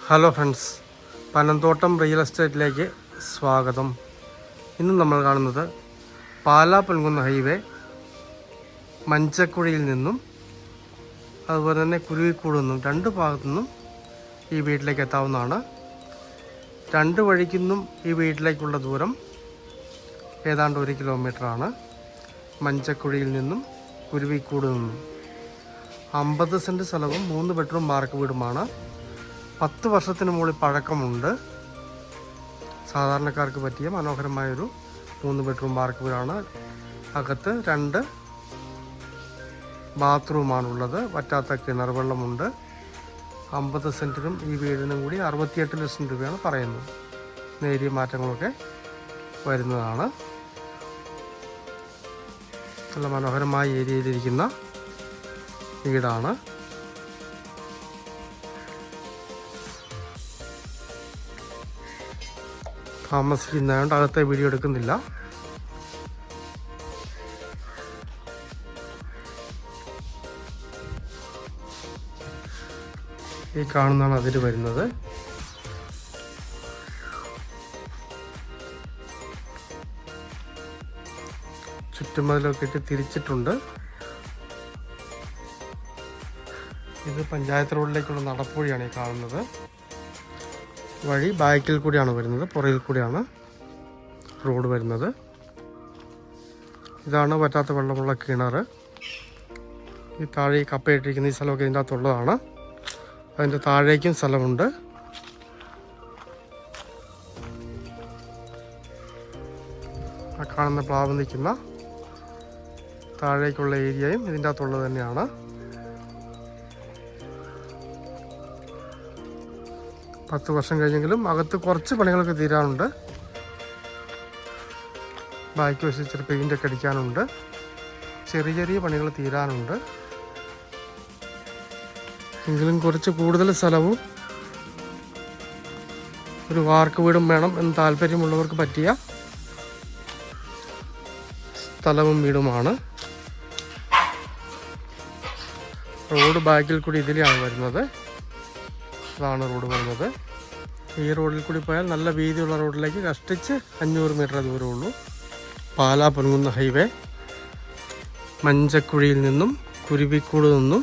Hello friends, Panamthottam real എസ്റ്റേറ്റിലേക്ക് സ്വാഗതം. ഇന്ന് നമ്മൾ കാണുന്നത് പാലാ പൊൻകുന്ന് ഹൈവേ മഞ്ചക്കുഴിയിൽ നിന്നും അതുപോലെ തന്നെ കുരുവിക്കൂട് നിന്നും രണ്ട് ഭാഗത്തു നിന്നും ഈ വീട്ടിലേക്ക് എത്താവുന്നതാണ്. രണ്ട് വഴിക്കുന്നും ഈ വീട്ടിലേക്കുള്ള ദൂരം ഏതാണ്ട് 1 കിലോമീറ്ററാണ്. മഞ്ചക്കുഴിയിൽ നിന്നും കുരുവിക്കൂട് നിന്നും 50 സെൻറ്റ് സ്ഥലവും 3 ബെഡ്റൂം വാർക്ക വീടുമാണ്. 10 വർഷത്തിന് മുകളിൽ പഴക്കമുണ്ട്. സാധാരണക്കാർക്ക് പറ്റിയ മനോഹരമായൊരു 3 ബെഡ്റൂം വാർക്ക വീടാണ്. അകത്ത് 2 ബാത്റൂമാണുള്ളത്. വറ്റാത്ത കിണർ വെള്ളമുണ്ട്. 50 സെൻറ്റിനും ഈ വീടിനും കൂടി 68 ലക്ഷം രൂപയാണ് പറയുന്നത്. നേരിയ മാറ്റങ്ങളൊക്കെ വരുന്നതാണ്. നല്ല മനോഹരമായ ഏരിയയിലിരിക്കുന്ന വീടാണ്. താമസിക്കുന്നതുകൊണ്ട് അകത്തെ വീഡിയോ എടുക്കുന്നില്ല. ഈ കാണുന്നതാണ് അതിൽ വരുന്നത്. ചുറ്റുമതിലൊക്കെ ഇട്ട് തിരിച്ചിട്ടുണ്ട്. ഇത് പഞ്ചായത്ത് റോഡിലേക്കുള്ള നടപ്പുവഴിയാണ് ഈ കാണുന്നത്. വഴി ബാക്കിൽ കൂടിയാണ് വരുന്നത്, പുറകിൽ കൂടിയാണ് റോഡ് വരുന്നത്. ഇതാണ് വറ്റാത്ത വെള്ളമുള്ള കിണർ. ഈ താഴെ ഈ കപ്പയിട്ടിരിക്കുന്ന ഈ സ്ഥലമൊക്കെ ഇതിൻ്റെ അകത്തുള്ളതാണ്. അതിൻ്റെ താഴേക്കും സ്ഥലമുണ്ട്. ആ കാണുന്ന പ്ലാവ് നിൽക്കുന്ന താഴേക്കുള്ള ഏരിയയും ഇതിൻ്റെ അകത്തുള്ളത് തന്നെയാണ്. പത്ത് വർഷം കഴിഞ്ഞെങ്കിലും അകത്ത് കുറച്ച് പണികളൊക്കെ തീരാനുണ്ട്. ബാക്കി വശം ഇച്ചിരി പെയിൻ്റൊക്കെ അടിക്കാനുണ്ട്. ചെറിയ ചെറിയ പണികൾ തീരാനുണ്ട്. എങ്കിലും കുറച്ച് കൂടുതൽ സ്ഥലവും ഒരു വാർക്ക വീടും വേണം എന്ന് താല്പര്യമുള്ളവർക്ക് പറ്റിയ സ്ഥലവും വീടുമാണ്. റോഡ് ബാക്കിൽ കൂടി ഇതിലെയാണ് വരുന്നത്. അതാണ് റോഡ് വരുന്നത്. ഈ റോഡിൽ കൂടി പോയാൽ നല്ല വീതിയുള്ള റോഡിലേക്ക് കഷ്ടിച്ച് 500 മീറ്റർ ദൂരമുള്ളൂ. പാലാ പൊൻകുന്ന് ഹൈവേ മഞ്ചക്കുഴിയിൽ നിന്നും കുരുവിക്കൂട് നിന്നും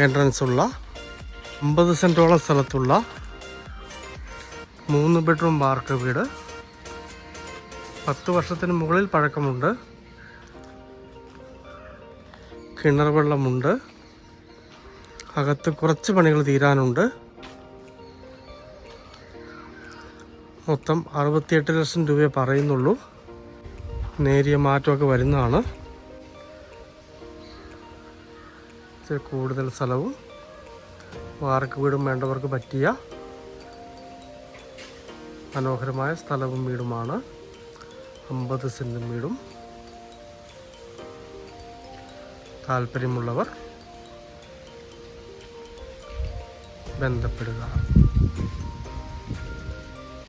എൻട്രൻസ് ഉള്ള 50 സെൻറ്റോളം സ്ഥലത്തുള്ള 3 ബെഡ്റൂം വാർക്ക വീട്. 10 വർഷത്തിന് മുകളിൽ പഴക്കമുണ്ട്. കിണർ വെള്ളമുണ്ട്. അകത്ത് കുറച്ച് പണികൾ തീരാനുണ്ട്. മൊത്തം 68 ലക്ഷം രൂപയെ പറയുന്നുള്ളൂ. നേരിയ മാറ്റമൊക്കെ വരുന്നതാണ്. കൂടുതൽ സ്ഥലവും വാർക്ക വീടും വേണ്ടവർക്ക് പറ്റിയ മനോഹരമായ സ്ഥലവും വീടുമാണ്. 50 സെൻറ്റും വീടും. താല്പര്യമുള്ളവർ ബന്ധപ്പെടുക.